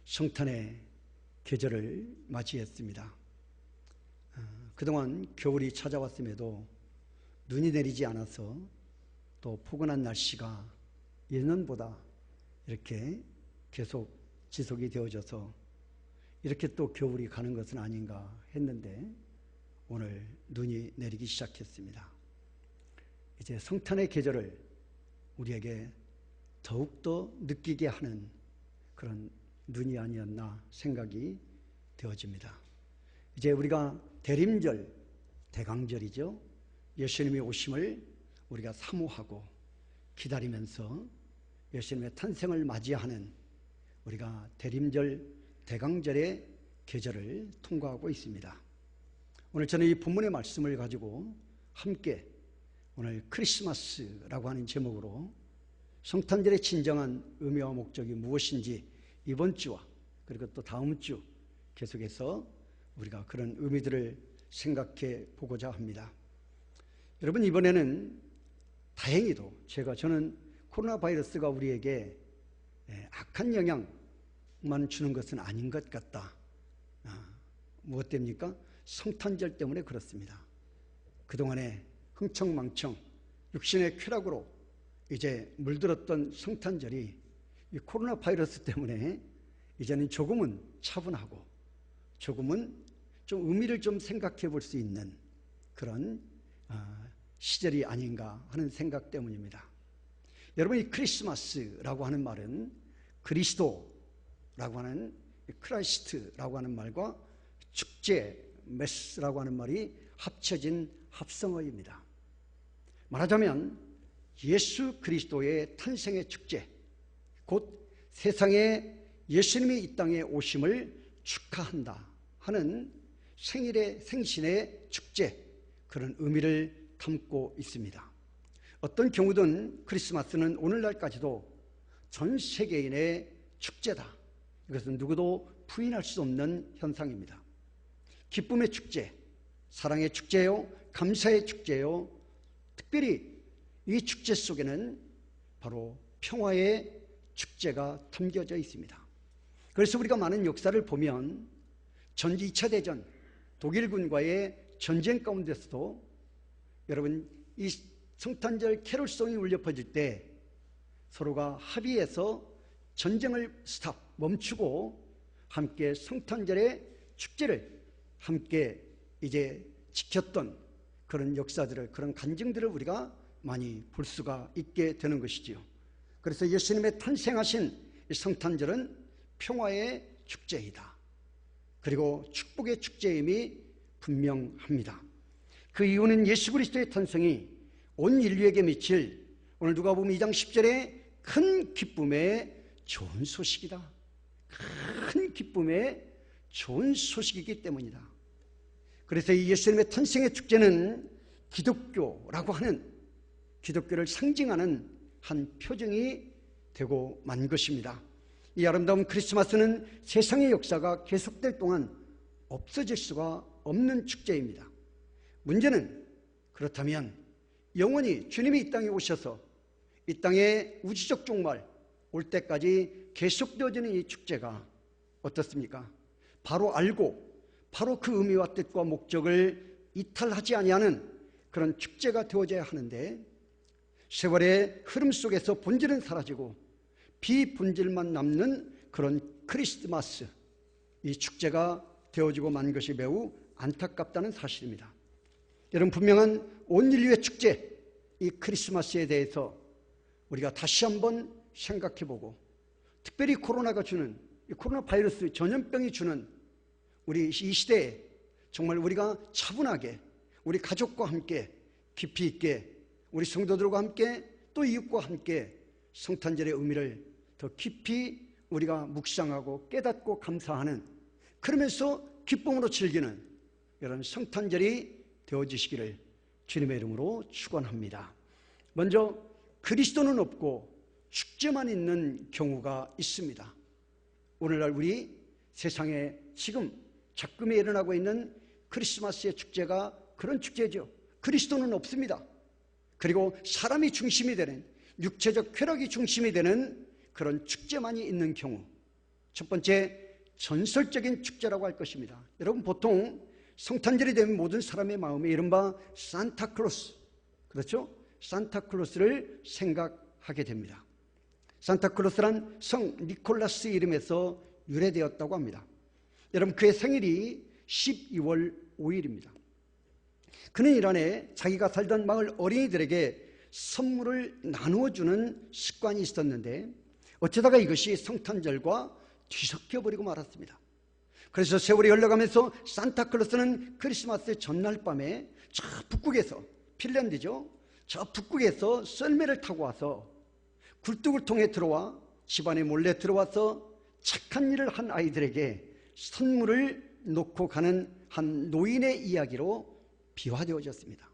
성탄의 계절을 맞이했습니다. 그동안 겨울이 찾아왔음에도 눈이 내리지 않아서 또 포근한 날씨가 예년보다 이렇게 계속 지속이 되어져서 이렇게 또 겨울이 가는 것은 아닌가 했는데 오늘 눈이 내리기 시작했습니다. 이제 성탄의 계절을 우리에게 더욱더 느끼게 하는 그런 눈이 아니었나 생각이 되어집니다. 이제 우리가 대림절, 대강절이죠. 예수님의 오심을 우리가 사모하고 기다리면서 예수님의 탄생을 맞이하는 우리가 대림절, 대강절의 계절을 통과하고 있습니다. 오늘 저는 이 본문의 말씀을 가지고 함께 오늘 크리스마스라고 하는 제목으로 성탄절의 진정한 의미와 목적이 무엇인지 이번 주와 그리고 또 다음 주 계속해서 우리가 그런 의미들을 생각해 보고자 합니다. 여러분, 이번에는 다행히도 저는 코로나 바이러스가 우리에게 악한 영향만 주는 것은 아닌 것 같다. 무엇 때문입니까? 성탄절 때문에 그렇습니다. 그동안에 흥청망청 육신의 쾌락으로 이제 물들었던 성탄절이 이 코로나 바이러스 때문에 이제는 조금은 차분하고 조금은 좀 의미를 좀 생각해 볼 수 있는 그런 시절이 아닌가 하는 생각 때문입니다. 여러분, 이 크리스마스라고 하는 말은 그리스도라고 하는 크라이스트라고 하는 말과 축제, 메스라고 하는 말이 합쳐진 합성어입니다. 말하자면 예수 그리스도의 탄생의 축제, 곧 세상에 예수님이 이 땅에 오심을 축하한다 하는 생신의 축제, 그런 의미를 담고 있습니다. 어떤 경우든 크리스마스는 오늘날까지도 전 세계인의 축제다. 이것은 누구도 부인할 수 없는 현상입니다. 기쁨의 축제, 사랑의 축제요, 감사의 축제요, 특별히 이 축제 속에는 바로 평화의 축제가 담겨져 있습니다. 그래서 우리가 많은 역사를 보면 전지 2차 대전 독일군과의 전쟁 가운데서도 여러분, 이 성탄절 캐롤송이 울려 퍼질 때 서로가 합의해서 전쟁을 멈추고 함께 성탄절의 축제를 함께 이제 지켰던 그런 역사들을, 그런 간증들을 우리가 많이 볼 수가 있게 되는 것이지요. 그래서 예수님의 탄생하신 이 성탄절은 평화의 축제이다. 그리고 축복의 축제임이 분명합니다. 그 이유는 예수 그리스도의 탄생이 온 인류에게 미칠 오늘 누가복음 2장 10절에 큰 기쁨의 좋은 소식이다. 큰 기쁨의 좋은 소식이기 때문이다. 그래서 이 예수님의 탄생의 축제는 기독교라고 하는, 기독교를 상징하는 한 표징이 되고 만 것입니다. 이 아름다운 크리스마스는 세상의 역사가 계속될 동안 없어질 수가 없는 축제입니다. 문제는 그렇다면 영원히 주님이 이 땅에 오셔서 이 땅의 우주적 종말 올 때까지 계속되어지는 이 축제가 어떻습니까? 바로 알고 바로 그 의미와 뜻과 목적을 이탈하지 아니하는 그런 축제가 되어져야 하는데, 세월의 흐름 속에서 본질은 사라지고 비본질만 남는 그런 크리스마스, 이 축제가 되어지고 만 것이 매우 안타깝다는 사실입니다. 여러분, 분명한 온 인류의 축제, 이 크리스마스에 대해서 우리가 다시 한번 생각해보고, 특별히 코로나가 주는, 이 코로나 바이러스 전염병이 주는 우리 이 시대에 정말 우리가 차분하게 우리 가족과 함께 깊이 있게, 우리 성도들과 함께 또 이웃과 함께 성탄절의 의미를 더 깊이 우리가 묵상하고 깨닫고 감사하는, 그러면서 기쁨으로 즐기는 이런 성탄절이 되어지시기를 주님의 이름으로 축원합니다. 먼저 그리스도는 없고 축제만 있는 경우가 있습니다. 오늘날 우리 세상에 지금 작금에 일어나고 있는 크리스마스의 축제가 그런 축제죠. 그리스도는 없습니다. 그리고 사람이 중심이 되는, 육체적 쾌락이 중심이 되는 그런 축제만이 있는 경우, 첫 번째, 전설적인 축제라고 할 것입니다. 여러분, 보통 성탄절이 되면 모든 사람의 마음에 이른바 산타클로스, 그렇죠? 산타클로스를 생각하게 됩니다. 산타클로스란 성 니콜라스 이름에서 유래되었다고 합니다. 여러분, 그의 생일이 12월 5일입니다. 그는 일안에 자기가 살던 마을 어린이들에게 선물을 나누어주는 습관이 있었는데 어쩌다가 이것이 성탄절과 뒤섞여버리고 말았습니다. 그래서 세월이 흘러가면서 산타클로스는 크리스마스 전날 밤에 저 북극에서, 핀란드죠, 저 북극에서 썰매를 타고 와서 굴뚝을 통해 들어와 집안에 몰래 들어와서 착한 일을 한 아이들에게 선물을 놓고 가는 한 노인의 이야기로 비화되어졌습니다.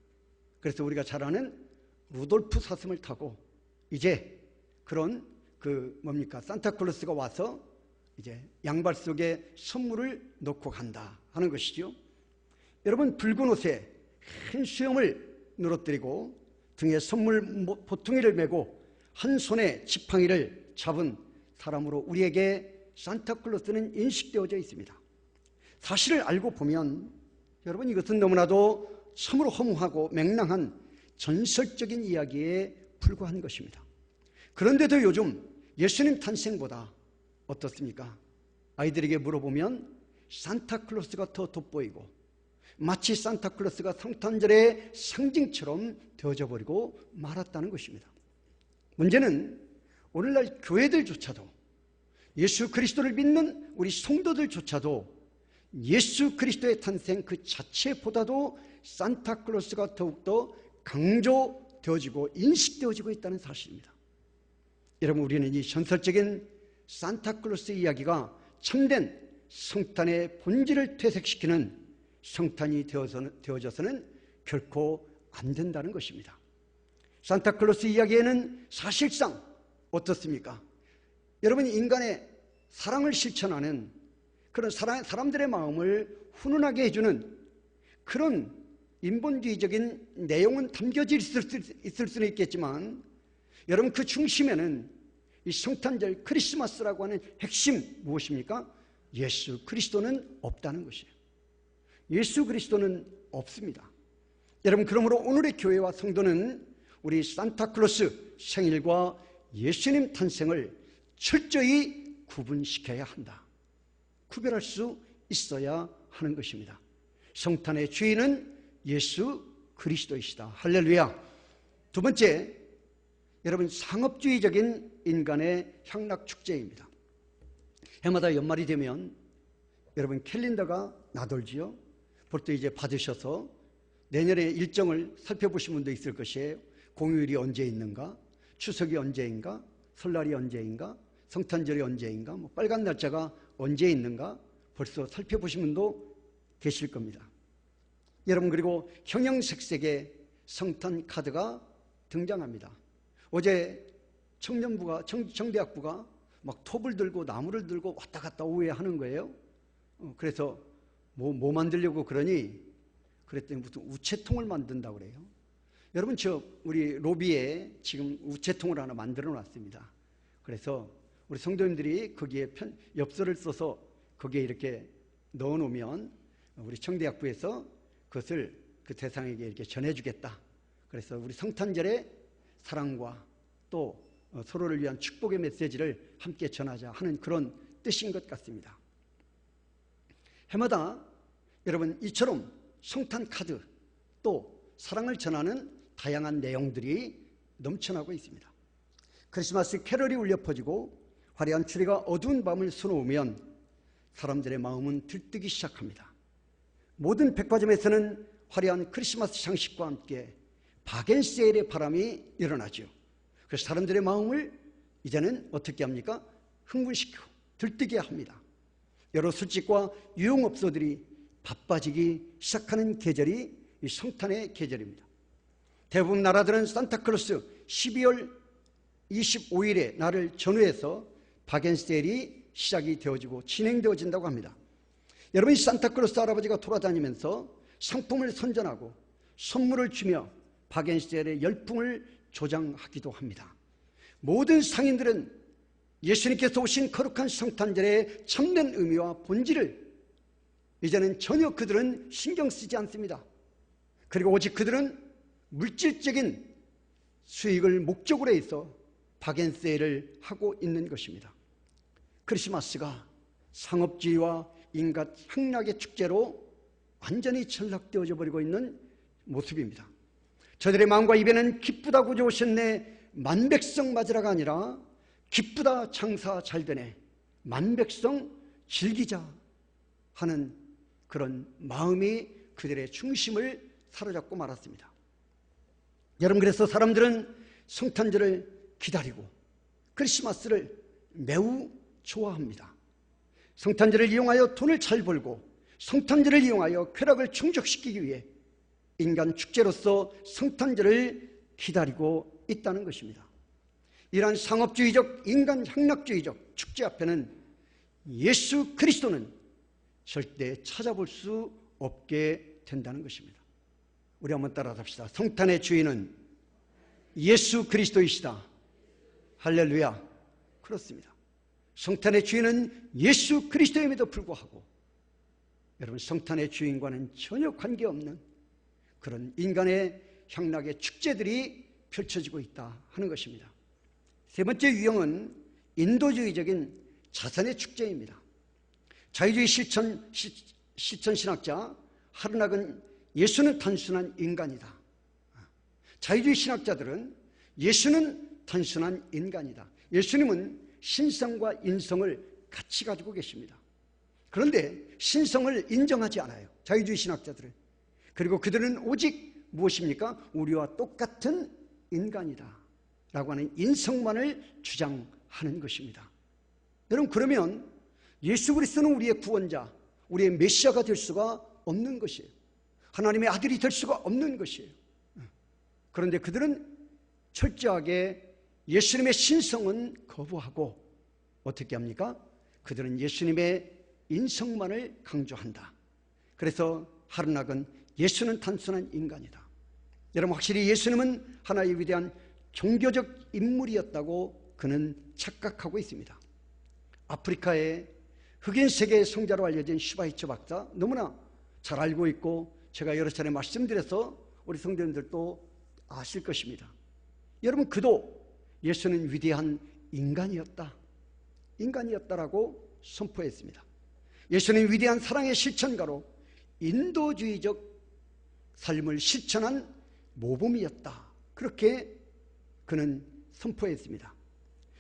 그래서 우리가 잘 아는 루돌프 사슴을 타고 이제 그런 산타클로스가 와서 이제 양발 속에 선물을 놓고 간다 하는 것이죠. 여러분, 붉은 옷에 흰 수염을 늘어뜨리고 등에 선물 보퉁이를 메고 한 손에 지팡이를 잡은 사람으로 우리에게 산타클로스는 인식되어져 있습니다. 사실을 알고 보면 여러분, 이것은 너무나도 참으로 허무하고 맹랑한 전설적인 이야기에 불과한 것입니다. 그런데도 요즘 예수님 탄생보다 어떻습니까? 아이들에게 물어보면 산타클로스가 더 돋보이고 마치 산타클로스가 성탄절의 상징처럼 되어져 버리고 말았다는 것입니다. 문제는 오늘날 교회들조차도, 예수 그리스도를 믿는 우리 성도들조차도 예수 그리스도의 탄생 그 자체보다도 산타클로스가 더욱더 강조되어지고 인식되어지고 있다는 사실입니다. 여러분, 우리는 이 전설적인 산타클로스 이야기가 참된 성탄의 본질을 퇴색시키는 성탄이 되어져서는 결코 안 된다는 것입니다. 산타클로스 이야기에는 사실상 어떻습니까? 여러분, 인간의 사랑을 실천하는 그런 사람들의 마음을 훈훈하게 해주는 그런 인본주의적인 내용은 담겨져 있을 수는 있겠지만 여러분, 그 중심에는 이 성탄절 크리스마스라고 하는 핵심 무엇입니까? 예수 그리스도는 없다는 것이에요. 예수 그리스도는 없습니다. 여러분, 그러므로 오늘의 교회와 성도는 우리 산타클로스 생일과 예수님 탄생을 철저히 구분시켜야 한다. 구별할 수 있어야 하는 것입니다. 성탄의 주인은 예수 그리스도이시다. 할렐루야. 두 번째, 여러분, 상업주의적인 인간의 향락 축제입니다. 해마다 연말이 되면 여러분 캘린더가 나돌지요. 벌써 이제 받으셔서 내년에 일정을 살펴보신 분도 있을 것이에요. 공휴일이 언제 있는가, 추석이 언제인가, 설날이 언제인가, 성탄절이 언제인가, 빨간 날짜가 언제 있는가 벌써 살펴보신 분도 계실 겁니다. 여러분, 그리고 형형색색의 성탄 카드가 등장합니다. 어제 청대학부가 막 톱을 들고 나무를 들고 왔다 갔다 오해 하는 거예요. 그래서 뭐 만들려고 그러니 그랬더니 무슨 우체통을 만든다고 그래요. 여러분, 우리 로비에 지금 우체통을 하나 만들어 놨습니다. 그래서 우리 성도님들이 거기에 엽서를 써서 거기에 이렇게 넣어 놓으면 우리 청대학부에서 그것을 그 대상에게 이렇게 전해주겠다. 그래서 우리 성탄절에 사랑과 또 서로를 위한 축복의 메시지를 함께 전하자 하는 그런 뜻인 것 같습니다. 해마다 여러분, 이처럼 성탄 카드 또 사랑을 전하는 다양한 내용들이 넘쳐나고 있습니다. 크리스마스 캐럴이 울려 퍼지고 화려한 추리가 어두운 밤을 수놓으면 사람들의 마음은 들뜨기 시작합니다. 모든 백화점에서는 화려한 크리스마스 장식과 함께 바겐세일의 바람이 일어나죠. 그래서 사람들의 마음을 이제는 어떻게 합니까? 흥분시키고 들뜨게 합니다. 여러 술집과 유흥업소들이 바빠지기 시작하는 계절이 이 성탄의 계절입니다. 대부분 나라들은 산타클로스 12월 25일에 날을 전후해서 바겐세일이 시작이 되어지고 진행되어진다고 합니다. 여러분, 이 산타클로스 할아버지가 돌아다니면서 상품을 선전하고 선물을 주며 바겐세일의 열풍을 조장하기도 합니다. 모든 상인들은 예수님께서 오신 거룩한 성탄절의 참된 의미와 본질을 이제는 전혀 그들은 신경 쓰지 않습니다. 그리고 오직 그들은 물질적인 수익을 목적으로 해서 박앤세일을 하고 있는 것입니다. 크리스마스가 상업주의와 인간 향락의 축제로 완전히 전락되어져 버리고 있는 모습입니다. 저들의 마음과 입에는 기쁘다고 오셨네 만백성 맞으라가 아니라 기쁘다 장사 잘 되네 만백성 즐기자 하는 그런 마음이 그들의 중심을 사로잡고 말았습니다. 여러분, 그래서 사람들은 성탄절을 기다리고 크리스마스를 매우 좋아합니다. 성탄절을 이용하여 돈을 잘 벌고 성탄절을 이용하여 쾌락을 충족시키기 위해 인간 축제로서 성탄절을 기다리고 있다는 것입니다. 이러한 상업주의적 인간 향락주의적 축제 앞에는 예수 그리스도는 절대 찾아볼 수 없게 된다는 것입니다. 우리 한번 따라합시다. 성탄의 주인은 예수 그리스도이시다. 할렐루야. 그렇습니다. 성탄의 주인은 예수 그리스도임에도 불구하고 여러분, 성탄의 주인과는 전혀 관계없는 그런 인간의 향락의 축제들이 펼쳐지고 있다 하는 것입니다. 세 번째 유형은 인도주의적인 자선의 축제입니다. 자유주의 실천 신학자 하르낙은 예수는 단순한 인간이다. 자유주의 신학자들은 예수는 단순한 인간이다. 예수님은 신성과 인성을 같이 가지고 계십니다. 그런데 신성을 인정하지 않아요, 자유주의 신학자들은. 그리고 그들은 오직 무엇입니까? 우리와 똑같은 인간이다 라고 하는 인성만을 주장하는 것입니다. 여러분, 그러면 예수 그리스도는 우리의 구원자, 우리의 메시아가 될 수가 없는 것이에요. 하나님의 아들이 될 수가 없는 것이에요. 그런데 그들은 철저하게 예수님의 신성은 거부하고 어떻게 합니까? 그들은 예수님의 인성만을 강조한다. 그래서 하르낙은 예수는 단순한 인간이다. 여러분, 확실히 예수님은 하나의 위대한 종교적 인물이었다고 그는 착각하고 있습니다. 아프리카의 흑인 세계의 성자로 알려진 슈바이처 박사, 너무나 잘 알고 있고 제가 여러 차례 말씀드려서 우리 성도님들도 아실 것입니다. 여러분, 그도 예수는 위대한 인간이었다라고 선포했습니다. 예수는 위대한 사랑의 실천가로 인도주의적 삶을 실천한 모범이었다, 그렇게 그는 선포했습니다.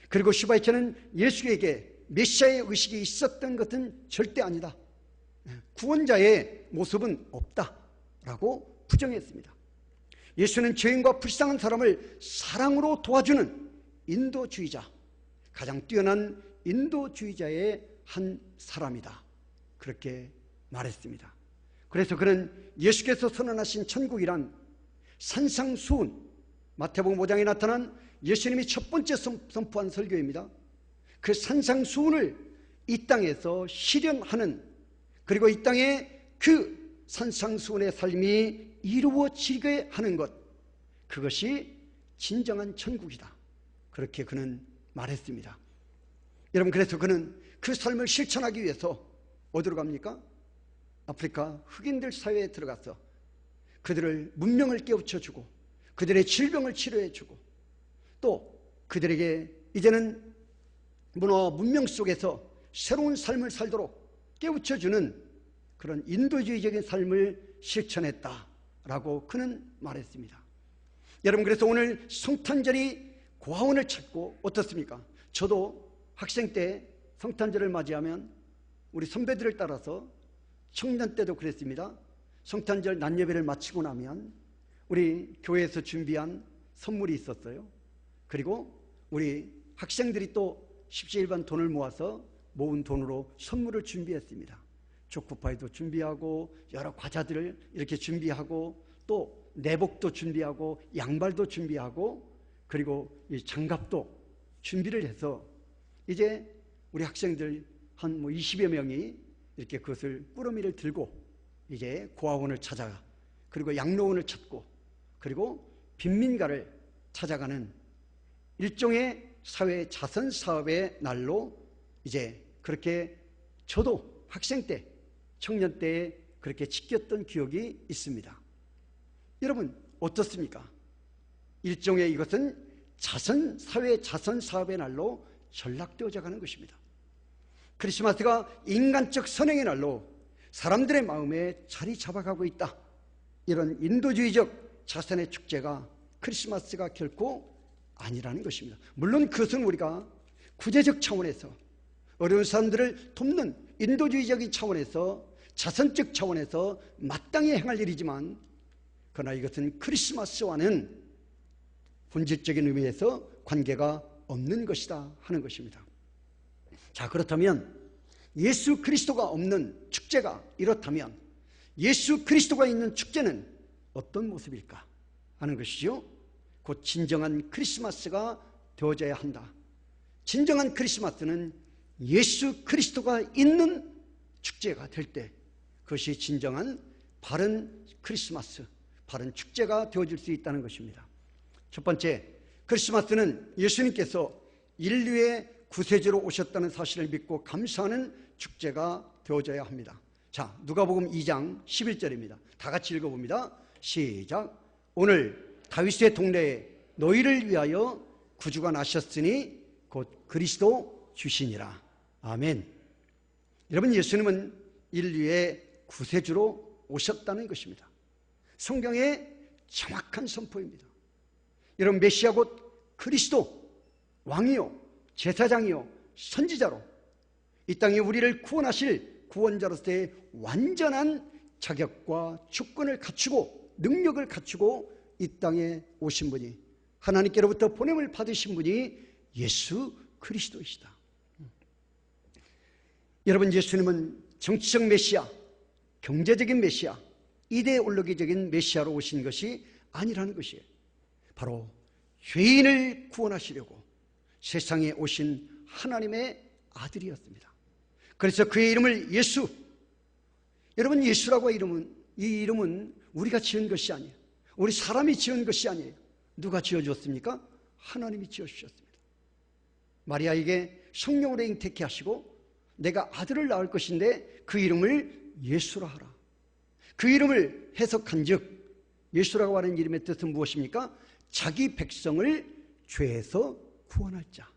그리고 슈바이처는 예수에게 메시아의 의식이 있었던 것은 절대 아니다, 구원자의 모습은 없다라고 부정했습니다. 예수는 죄인과 불쌍한 사람을 사랑으로 도와주는 인도주의자, 가장 뛰어난 인도주의자의 한 사람이다, 그렇게 말했습니다. 그래서 그는 예수께서 선언하신 천국이란 산상수훈, 마태복음 5장에 나타난 예수님이 첫 번째 선포한 설교입니다. 그 산상수훈을 이 땅에서 실현하는, 그리고 이 땅에 그 산상수훈의 삶이 이루어지게 하는 것, 그것이 진정한 천국이다, 그렇게 그는 말했습니다. 여러분, 그래서 그는 그 삶을 실천하기 위해서 어디로 갑니까? 아프리카 흑인들 사회에 들어가서 그들을 문명을 깨우쳐주고 그들의 질병을 치료해주고 또 그들에게 이제는 문화와 문명 속에서 새로운 삶을 살도록 깨우쳐주는 그런 인도주의적인 삶을 실천했다라고 그는 말했습니다. 여러분, 그래서 오늘 성탄절이 고아원을 찾고 어떻습니까? 저도 학생 때 성탄절을 맞이하면 우리 선배들을 따라서 청년 때도 그랬습니다. 성탄절 낮예배를 마치고 나면 우리 교회에서 준비한 선물이 있었어요. 그리고 우리 학생들이 또 십시일반 돈을 모아서 모은 돈으로 선물을 준비했습니다. 초코파이도 준비하고 여러 과자들을 이렇게 준비하고 또 내복도 준비하고 양발도 준비하고 그리고 이 장갑도 준비를 해서 이제 우리 학생들 한 20여 명이 이렇게 그것을 꾸러미를 들고 이제 고아원을 찾아가, 그리고 양로원을 찾고, 그리고 빈민가를 찾아가는 일종의 사회 자선 사업의 날로 이제 그렇게 저도 학생 때, 청년 때에 그렇게 지켰던 기억이 있습니다. 여러분 어떻습니까? 일종의 이것은 사회 자선 사업의 날로 전락되어져 가는 것입니다. 크리스마스가 인간적 선행의 날로 사람들의 마음에 자리 잡아가고 있다. 이런 인도주의적 자선의 축제가 크리스마스가 결코 아니라는 것입니다. 물론 그것은 우리가 구제적 차원에서 어려운 사람들을 돕는 인도주의적인 차원에서 자선적 차원에서 마땅히 행할 일이지만, 그러나 이것은 크리스마스와는 본질적인 의미에서 관계가 없는 것이다 하는 것입니다. 자, 그렇다면 예수 그리스도가 없는 축제가 이렇다면 예수 그리스도가 있는 축제는 어떤 모습일까 하는 것이죠. 곧 진정한 크리스마스가 되어져야 한다. 진정한 크리스마스는 예수 그리스도가 있는 축제가 될 때 그것이 진정한 바른 크리스마스, 바른 축제가 되어질 수 있다는 것입니다. 첫 번째, 크리스마스는 예수님께서 인류의 구세주로 오셨다는 사실을 믿고 감사하는 축제가 되어져야 합니다. 자, 누가복음 2장 11절입니다. 다 같이 읽어봅니다. 시작. 오늘 다윗의 동네에 너희를 위하여 구주가 나셨으니 곧 그리스도 주시니라. 아멘. 여러분, 예수님은 인류의 구세주로 오셨다는 것입니다. 성경의 정확한 선포입니다. 여러분, 메시아 곧 그리스도, 왕이요 제사장이요 선지자로 이 땅에 우리를 구원하실 구원자로서의 완전한 자격과 주권을 갖추고 능력을 갖추고 이 땅에 오신 분이, 하나님께로부터 보냄을 받으신 분이 예수 그리스도이시다. 여러분, 예수님은 정치적 메시아, 경제적인 메시아, 이데올로기적인 메시아로 오신 것이 아니라는 것이에요. 바로 죄인을 구원하시려고 세상에 오신 하나님의 아들이었습니다. 그래서 그의 이름을 예수, 여러분 예수라고 이 이름은 우리가 지은 것이 아니에요. 우리 사람이 지은 것이 아니에요. 누가 지어주었습니까? 하나님이 지어주셨습니다. 마리아에게 성령으로 잉태케 하시고 내가 아들을 낳을 것인데 그 이름을 예수라 하라. 그 이름을 해석한 즉 예수라고 하는 이름의 뜻은 무엇입니까? 자기 백성을 죄에서 구원할 자.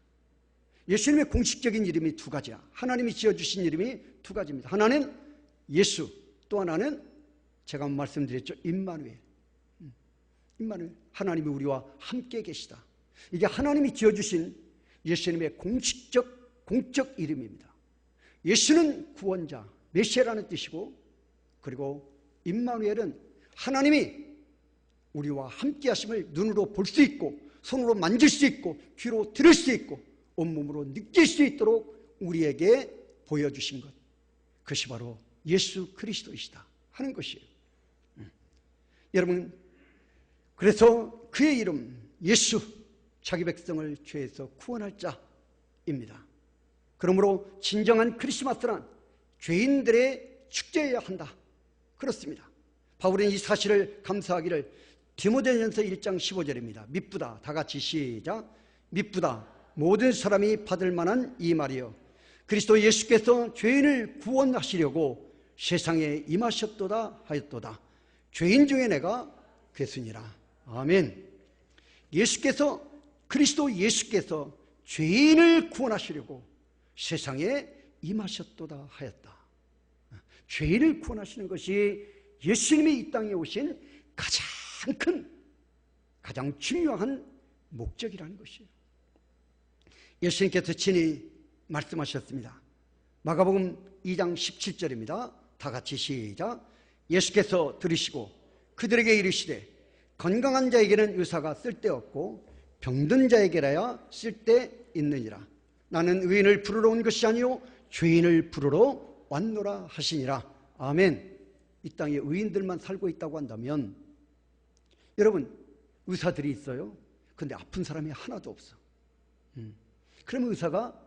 예수님의 공식적인 이름이 두 가지야. 하나님이 지어주신 이름이 두 가지입니다. 하나는 예수, 또 하나는 제가 말씀드렸죠, 임마누엘. 임마누엘, 하나님이 우리와 함께 계시다. 이게 하나님이 지어주신 예수님의 공적 이름입니다. 예수는 구원자, 메시아라는 뜻이고, 그리고 임마누엘은 하나님이 우리와 함께 하심을 눈으로 볼 수 있고 손으로 만질 수 있고 귀로 들을 수 있고 온몸으로 느낄 수 있도록 우리에게 보여주신 것, 그것이 바로 예수 그리스도이시다 하는 것이에요. 여러분, 그래서 그의 이름 예수, 자기 백성을 죄에서 구원할 자입니다. 그러므로 진정한 크리스마스란 죄인들의 축제여야 한다. 그렇습니다. 바울은 이 사실을 감사하기를 디모데전서 1장 15절입니다. 미쁘다. 다 같이 시작. 미쁘다. 모든 사람이 받을 만한 이 말이요, 그리스도 예수께서 죄인을 구원하시려고 세상에 임하셨도다 하였도다. 죄인 중에 내가 괴순이라. 아멘. 그리스도 예수께서 죄인을 구원하시려고 세상에 임하셨도다 하였다. 죄인을 구원하시는 것이 예수님이 이 땅에 오신 가장 중요한 목적이라는 것이에요. 예수님께서 친히 말씀하셨습니다. 마가복음 2장 17절입니다. 다 같이 시작. 예수께서 들으시고 그들에게 이르시되 건강한 자에게는 의사가 쓸데없고 병든 자에게라야 쓸데있느니라. 나는 의인을 부르러 온 것이 아니요 죄인을 부르러 왔노라 하시니라. 아멘. 이 땅에 의인들만 살고 있다고 한다면, 여러분, 의사들이 있어요. 근데 아픈 사람이 하나도 없어. 그러면 의사가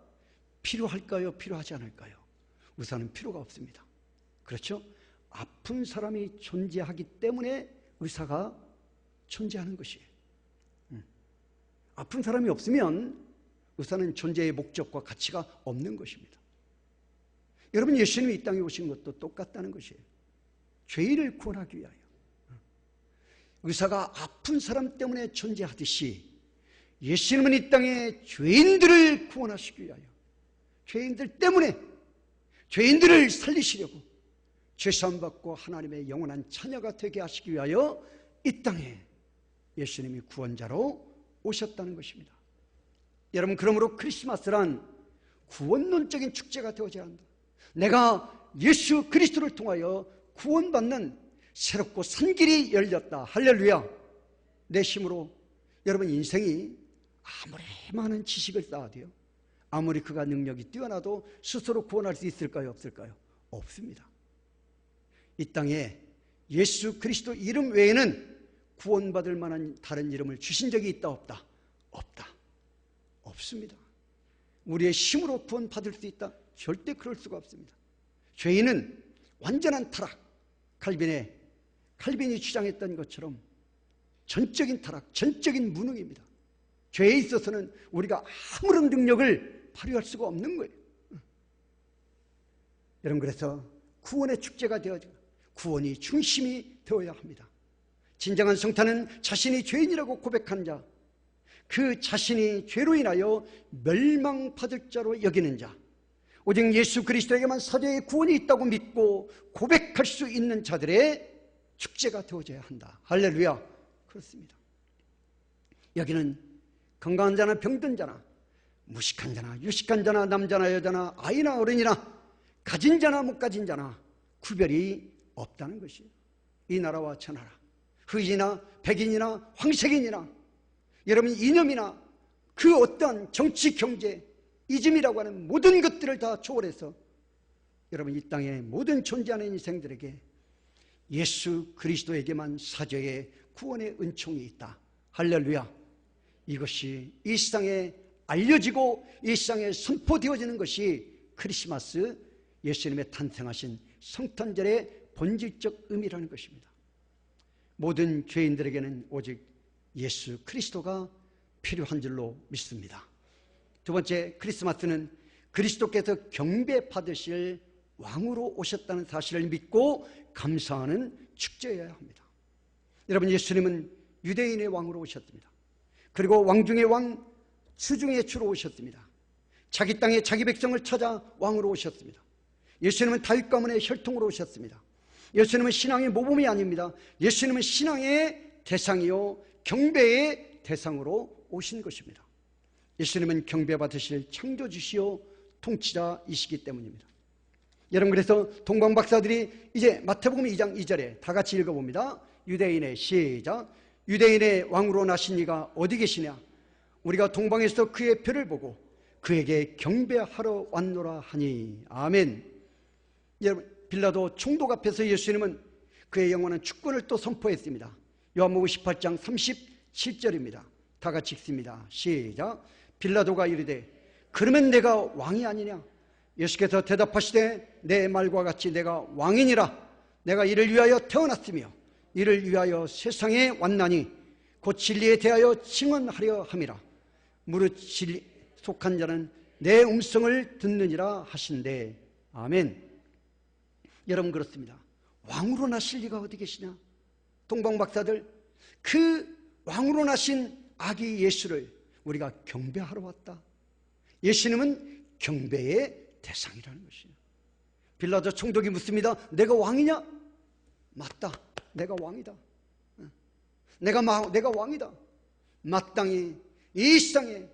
필요할까요? 필요하지 않을까요? 의사는 필요가 없습니다. 그렇죠? 아픈 사람이 존재하기 때문에 의사가 존재하는 것이에요. 아픈 사람이 없으면 의사는 존재의 목적과 가치가 없는 것입니다. 여러분, 예수님이 이 땅에 오신 것도 똑같다는 것이에요. 죄인을 구원하기 위하여. 의사가 아픈 사람 때문에 존재하듯이 예수님은 이 땅에 죄인들을 구원하시기 위하여, 죄인들 때문에 죄인들을 살리시려고 죄사함 받고 하나님의 영원한 자녀가 되게 하시기 위하여 이 땅에 예수님이 구원자로 오셨다는 것입니다. 여러분, 그러므로 크리스마스란 구원론적인 축제가 되어져야 한다. 내가 예수 그리스도를 통하여 구원받는 새롭고 산 길이 열렸다. 할렐루야. 내 힘으로 여러분 인생이 아무리 많은 지식을 쌓아도요, 아무리 그가 능력이 뛰어나도 스스로 구원할 수 있을까요? 없을까요? 없습니다. 이 땅에 예수 그리스도 이름 외에는 구원받을 만한 다른 이름을 주신 적이 있다 없다? 없다. 없습니다. 우리의 힘으로 구원받을 수 있다? 절대 그럴 수가 없습니다. 죄인은 완전한 타락, 칼빈이 주장했던 것처럼 전적인 타락, 전적인 무능입니다. 죄에 있어서는 우리가 아무런 능력을 발휘할 수가 없는 거예요. 여러분, 그래서 구원의 축제가 되어져 구원이 중심이 되어야 합니다. 진정한 성탄은 자신이 죄인이라고 고백한 자, 그 자신이 죄로 인하여 멸망받을 자로 여기는 자, 오직 예수 그리스도에게만 사죄의 구원이 있다고 믿고 고백할 수 있는 자들의 축제가 되어져야 한다. 할렐루야. 그렇습니다. 여기는 건강한 자나 병든 자나, 무식한 자나 유식한 자나, 남자나 여자나, 아이나 어른이나, 가진 자나 못 가진 자나 구별이 없다는 것이에요. 이 나라와 저 나라, 흑인이나 백인이나 황색인이나, 여러분 이념이나 그 어떤 정치, 경제, 이즘이라고 하는 모든 것들을 다 초월해서 여러분 이 땅에 모든 존재하는 인생들에게 예수 그리스도에게만 사죄의 구원의 은총이 있다. 할렐루야. 이것이 이 세상에 알려지고 이 세상에 선포되어지는 것이 크리스마스, 예수님의 탄생하신 성탄절의 본질적 의미라는 것입니다. 모든 죄인들에게는 오직 예수 그리스도가 필요한 줄로 믿습니다. 두 번째, 크리스마스는 그리스도께서 경배받으실 왕으로 오셨다는 사실을 믿고 감사하는 축제여야 합니다. 여러분, 예수님은 유대인의 왕으로 오셨습니다. 그리고 왕 중의 왕, 주 중의 주로 오셨습니다. 자기 땅에 자기 백성을 찾아 왕으로 오셨습니다. 예수님은 다윗 가문의 혈통으로 오셨습니다. 예수님은 신앙의 모범이 아닙니다. 예수님은 신앙의 대상이요 경배의 대상으로 오신 것입니다. 예수님은 경배받으실 창조주시요 통치자이시기 때문입니다. 여러분, 그래서 동방 박사들이 이제 마태복음 2장 2절에 다 같이 읽어봅니다. 유대인의 시작. 유대인의 왕으로 나신 이가 어디 계시냐? 우리가 동방에서 그의 별을 보고 그에게 경배하러 왔노라 하니. 아멘. 여러분, 빌라도 총독 앞에서 예수님은 그의 영원한 주권을 또 선포했습니다. 요한복음 18장 37절입니다. 다 같이 읽습니다. 시작. 빌라도가 이르되 그러면 내가 왕이 아니냐? 예수께서 대답하시되 내 말과 같이 내가 왕이니라. 내가 이를 위하여 태어났으며 이를 위하여 세상에 왔나니 곧 진리에 대하여 증언하려 함이라. 무릇 진리 속한 자는 내 음성을 듣느니라 하신대. 아멘. 여러분, 그렇습니다. 왕으로 나실 리가 어디 계시냐? 동방 박사들, 그 왕으로 나신 아기 예수를 우리가 경배하러 왔다. 예수님은 경배의 대상이라는 것이에요. 빌라도 총독이 묻습니다. 내가 왕이냐? 맞다. 내가 왕이다. 내가 왕이다. 마땅히 이 세상의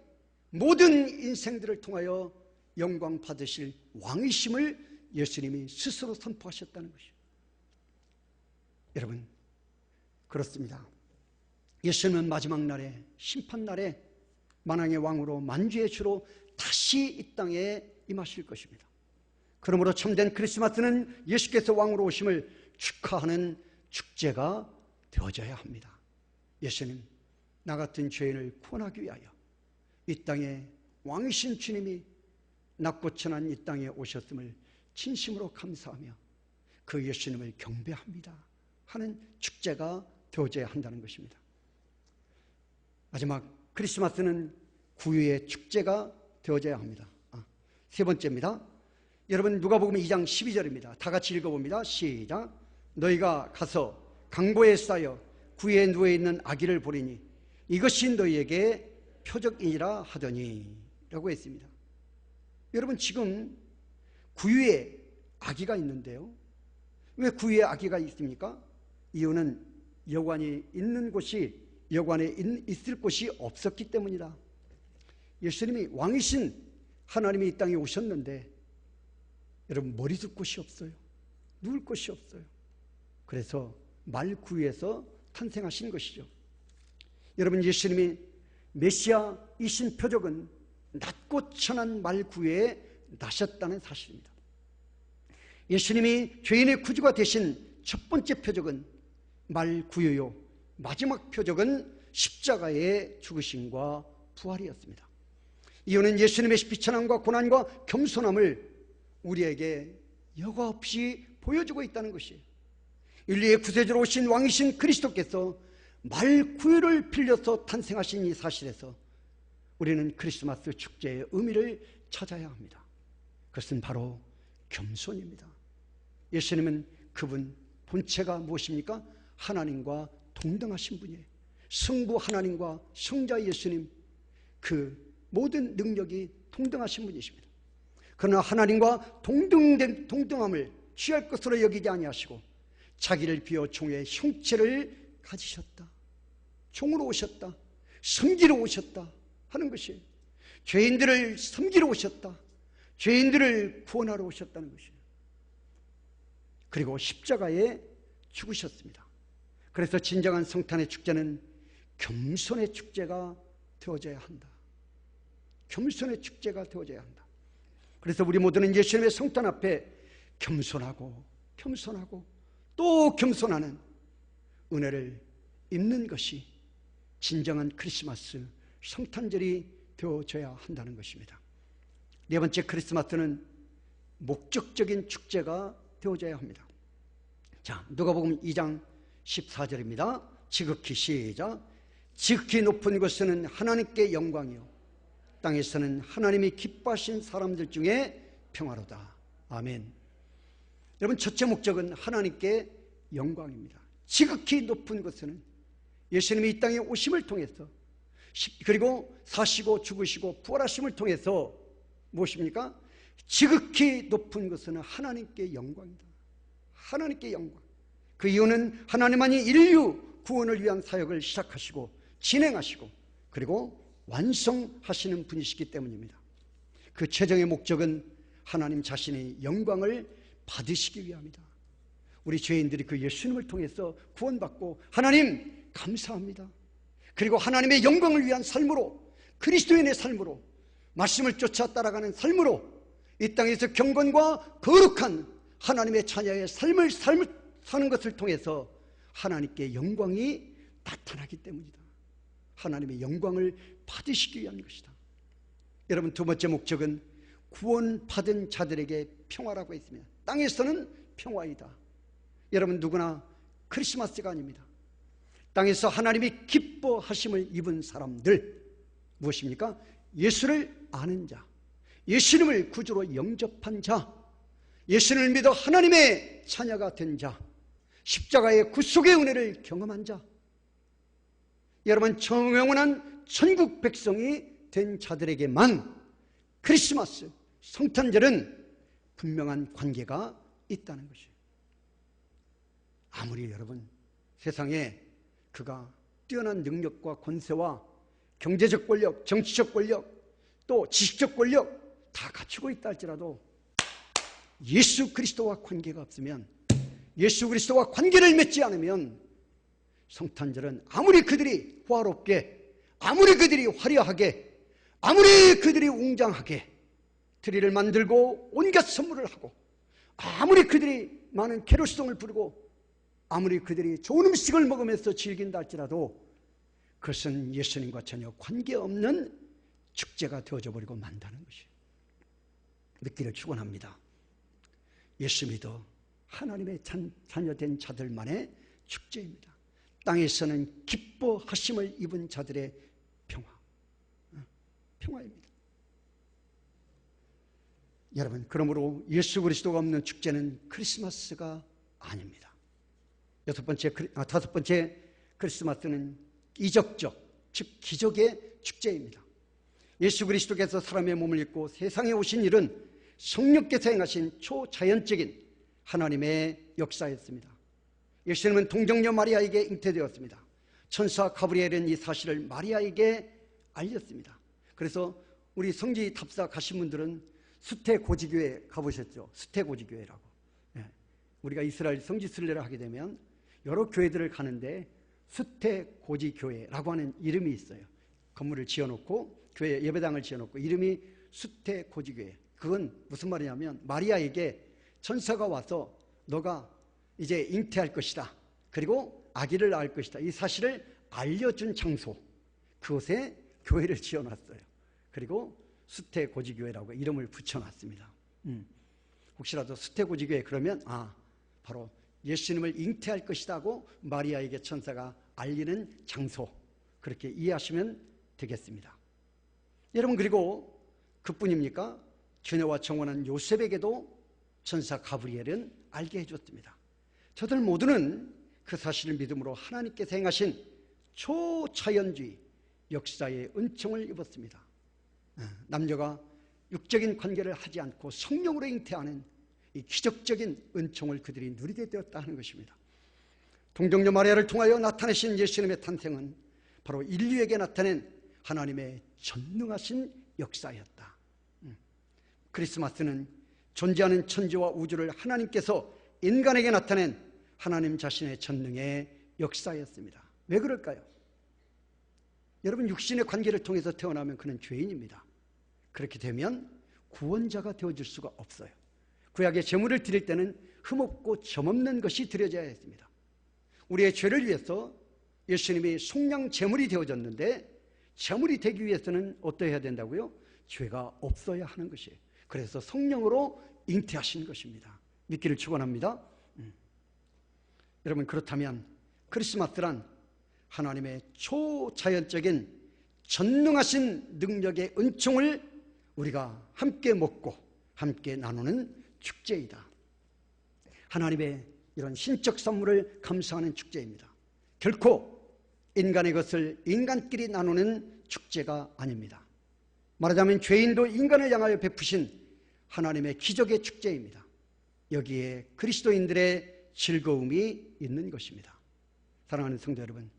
모든 인생들을 통하여 영광 받으실 왕이심을 예수님이 스스로 선포하셨다는 것이에요. 여러분, 그렇습니다. 예수님은 마지막 날에, 심판날에 만왕의 왕으로 만주의 주로 다시 이 땅에 임하실 것입니다. 그러므로 참된 크리스마스는 예수께서 왕으로 오심을 축하하는 축제가 되어져야 합니다. 예수님, 나 같은 죄인을 구원하기 위하여 이 땅에 왕이신 주님이 낙고천한 이 땅에 오셨음을 진심으로 감사하며 그 예수님을 경배합니다 하는 축제가 되어져야 한다는 것입니다. 마지막, 크리스마스는 구유의 축제가 되어져야 합니다. 세 번째입니다. 여러분 누가복음 2장 12절입니다. 다 같이 읽어봅니다. 시작. 너희가 가서 강보에 쌓여 구유에 누워있는 아기를 보리니 이것이 너희에게 표적이니라 하더니 라고 했습니다. 여러분 지금 구유에 아기가 있는데요. 왜 구유에 아기가 있습니까? 이유는 여관이 있는 곳이 여관에 있을 곳이 없었기 때문이다. 예수님이 왕이신 하나님이 이 땅에 오셨는데 여러분 머리 둘 곳이 없어요. 누울 곳이 없어요. 그래서 말구유에서 탄생하신 것이죠. 여러분 예수님이 메시아이신 표적은 낮고 천한 말구유에 나셨다는 사실입니다. 예수님이 죄인의 구주가 되신 첫 번째 표적은 말구유요, 마지막 표적은 십자가의 죽으심과 부활이었습니다. 이유는 예수님의 비천함과 고난과 겸손함을 우리에게 여과 없이 보여주고 있다는 것이에요. 인류의 구세주로 오신 왕이신 그리스도께서 말구유를 빌려서 탄생하신 이 사실에서 우리는 크리스마스 축제의 의미를 찾아야 합니다. 그것은 바로 겸손입니다. 예수님은 그분 본체가 무엇입니까? 하나님과 동등하신 분이에요. 성부 하나님과 성자 예수님, 그 모든 능력이 동등하신 분이십니다. 그러나 하나님과 동등함을 취할 것으로 여기지 아니하시고 자기를 비워 종의 형체를 가지셨다. 종으로 오셨다. 섬기러 오셨다 하는 것이에요. 죄인들을 섬기러 오셨다. 죄인들을 구원하러 오셨다는 것이에요. 그리고 십자가에 죽으셨습니다. 그래서 진정한 성탄의 축제는 겸손의 축제가 되어져야 한다. 겸손의 축제가 되어져야 한다. 그래서 우리 모두는 예수님의 성탄 앞에 겸손하고 또 겸손하는 은혜를 입는 것이 진정한 크리스마스 성탄절이 되어져야 한다는 것입니다. 네 번째, 크리스마스는 목적적인 축제가 되어져야 합니다. 자, 누가복음 2장 14절입니다. 지극히 시작. 지극히 높은 곳에는 하나님께 영광이요 땅에서는 하나님이 기뻐하신 사람들 중에 평화로다. 아멘. 여러분 첫째 목적은 하나님께 영광입니다. 지극히 높은 곳에는 예수님이 이 땅에 오심을 통해서 그리고 사시고 죽으시고 부활하심을 통해서 무엇입니까? 지극히 높은 것은 하나님께 영광이다. 하나님께 영광. 그 이유는 하나님만이 인류 구원을 위한 사역을 시작하시고 진행하시고 그리고 완성하시는 분이시기 때문입니다. 그 최종의 목적은 하나님 자신의 영광을 받으시기 위함이다. 우리 죄인들이 그 예수님을 통해서 구원받고 하나님 감사합니다. 그리고 하나님의 영광을 위한 삶으로, 그리스도인의 삶으로, 말씀을 쫓아 따라가는 삶으로 이 땅에서 경건과 거룩한 하나님의 자녀의 삶을 사는 것을 통해서 하나님께 영광이 나타나기 때문이다. 하나님의 영광을 받으시기 위한 것이다. 여러분 두 번째 목적은 구원받은 자들에게 평화라고 했습니다. 땅에서는 평화이다. 여러분 누구나 크리스마스가 아닙니다. 땅에서 하나님이 기뻐하심을 입은 사람들 무엇입니까? 예수를 아는 자, 예수님을 구주로 영접한 자, 예수님을 믿어 하나님의 자녀가 된 자, 십자가의 구속의 은혜를 경험한 자, 여러분 영원한 천국 백성이 된 자들에게만 크리스마스, 성탄절은 분명한 관계가 있다는 것이에요. 아무리 여러분 세상에 그가 뛰어난 능력과 권세와 경제적 권력, 정치적 권력, 또 지식적 권력 다 갖추고 있다 할지라도 예수 그리스도와 관계가 없으면, 예수 그리스도와 관계를 맺지 않으면 성탄절은 아무리 그들이 호화롭게, 아무리 그들이 화려하게, 아무리 그들이 웅장하게 트리를 만들고 온갖 선물을 하고, 아무리 그들이 많은 캐롤송을 부르고, 아무리 그들이 좋은 음식을 먹으면서 즐긴다 할지라도 그것은 예수님과 전혀 관계없는 축제가 되어져 버리고 만다는 것이에요. 믿기를 축원합니다. 예수 믿어 하나님의 자녀된 자들만의 축제입니다. 땅에서는 기뻐하심을 입은 자들의 평화. 평화입니다. 여러분, 그러므로 예수 그리스도가 없는 축제는 크리스마스가 아닙니다. 다섯 번째 크리스마스는 이적적, 즉 기적의 축제입니다. 예수 그리스도께서 사람의 몸을 입고 세상에 오신 일은 성령께서 행하신 초자연적인 하나님의 역사였습니다. 예수님은 동정녀 마리아에게 잉태되었습니다. 천사 가브리엘은 이 사실을 마리아에게 알렸습니다. 그래서 우리 성지 답사 가신 분들은 수태고지교회 가보셨죠? 수태고지교회라고. 우리가 이스라엘 성지 순례를 하게 되면 여러 교회들을 가는데 수태고지교회라고 하는 이름이 있어요. 건물을 지어놓고 교회 예배당을 지어놓고 이름이 수태고지교회. 그건 무슨 말이냐면 마리아에게 천사가 와서 너가 이제 잉태할 것이다. 그리고 아기를 낳을 것이다. 이 사실을 알려준 장소. 그곳에 교회를 지어놨어요. 그리고 수태고지교회라고 이름을 붙여놨습니다. 혹시라도 수태고지교회 그러면 바로 예수님을 잉태할 것이라고 마리아에게 천사가 알리는 장소. 그렇게 이해하시면 되겠습니다. 여러분, 그리고 그뿐입니까? 처녀와 청혼한 요셉에게도 천사 가브리엘은 알게 해줬습니다. 저들 모두는 그 사실을 믿음으로 하나님께서 행하신 초자연주의 역사의 은총을 입었습니다. 남녀가 육적인 관계를 하지 않고 성령으로 잉태하는 이 기적적인 은총을 그들이 누리게 되었다 하는 것입니다. 동정녀 마리아를 통하여 나타내신 예수님의 탄생은 바로 인류에게 나타낸 하나님의 전능하신 역사였다. 크리스마스는 존재하는 천지와 우주를 하나님께서 인간에게 나타낸 하나님 자신의 전능의 역사였습니다. 왜 그럴까요? 여러분, 육신의 관계를 통해서 태어나면 그는 죄인입니다. 그렇게 되면 구원자가 되어줄 수가 없어요. 구약의 제물을 드릴 때는 흠없고 점없는 것이 드려져야 했습니다. 우리의 죄를 위해서 예수님이 속량 제물이 되어졌는데 제물이 되기 위해서는 어떠해야 된다고요? 죄가 없어야 하는 것이에요. 그래서 성령으로 잉태하신 것입니다. 믿기를 축원합니다. 여러분, 그렇다면 크리스마스란 하나님의 초자연적인 전능하신 능력의 은총을 우리가 함께 먹고 함께 나누는 축제이다. 하나님의 이런 신적 선물을 감사하는 축제입니다. 결코 인간의 것을 인간끼리 나누는 축제가 아닙니다. 말하자면 죄인도 인간을 향하여 베푸신 하나님의 기적의 축제입니다. 여기에 그리스도인들의 즐거움이 있는 것입니다. 사랑하는 성도 여러분,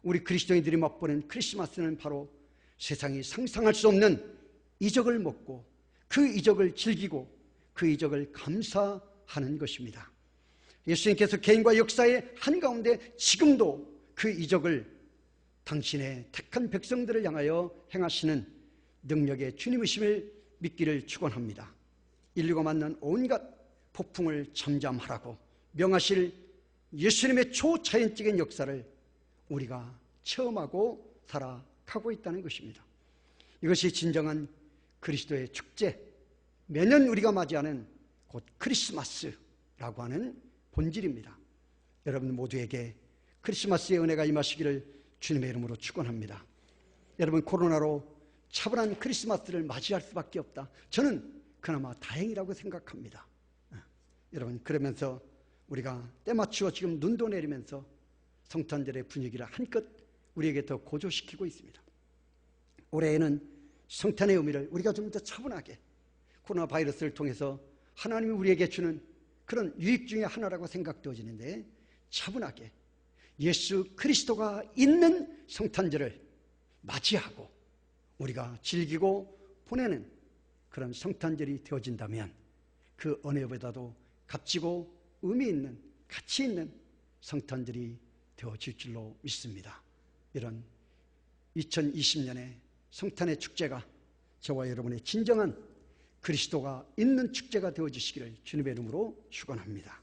우리 그리스도인들이 맛보는 크리스마스는 바로 세상이 상상할 수 없는 이적을 먹고 그 이적을 즐기고 그 이적을 감사하는 것입니다. 예수님께서 개인과 역사의 한가운데 지금도 그 이적을 당신의 택한 백성들을 향하여 행하시는 능력의 주님이심을 믿기를 축원합니다. 인류가 만난 온갖 폭풍을 잠잠하라고 명하실 예수님의 초자연적인 역사를 우리가 체험하고 살아가고 있다는 것입니다. 이것이 진정한 그리스도의 축제, 매년 우리가 맞이하는 곧 크리스마스라고 하는 본질입니다. 여러분 모두에게 크리스마스의 은혜가 임하시기를 주님의 이름으로 축원합니다. 여러분, 코로나로 차분한 크리스마스를 맞이할 수밖에 없다. 저는 그나마 다행이라고 생각합니다. 여러분, 그러면서 우리가 때맞추어 지금 눈도 내리면서 성탄절의 분위기를 한껏 우리에게 더 고조시키고 있습니다. 올해에는 성탄의 의미를 우리가 좀 더 차분하게 코로나 바이러스를 통해서 하나님이 우리에게 주는 그런 유익 중에 하나라고 생각되어지는데 차분하게 예수 그리스도가 있는 성탄절을 맞이하고 우리가 즐기고 보내는 그런 성탄절이 되어진다면 그 어느 보다도 값지고 의미 있는 가치 있는 성탄절이 되어질 줄로 믿습니다. 이런 2020년의 성탄의 축제가 저와 여러분의 진정한 그리스도가 있는 축제가 되어지시기를 주님의 이름으로 축원합니다.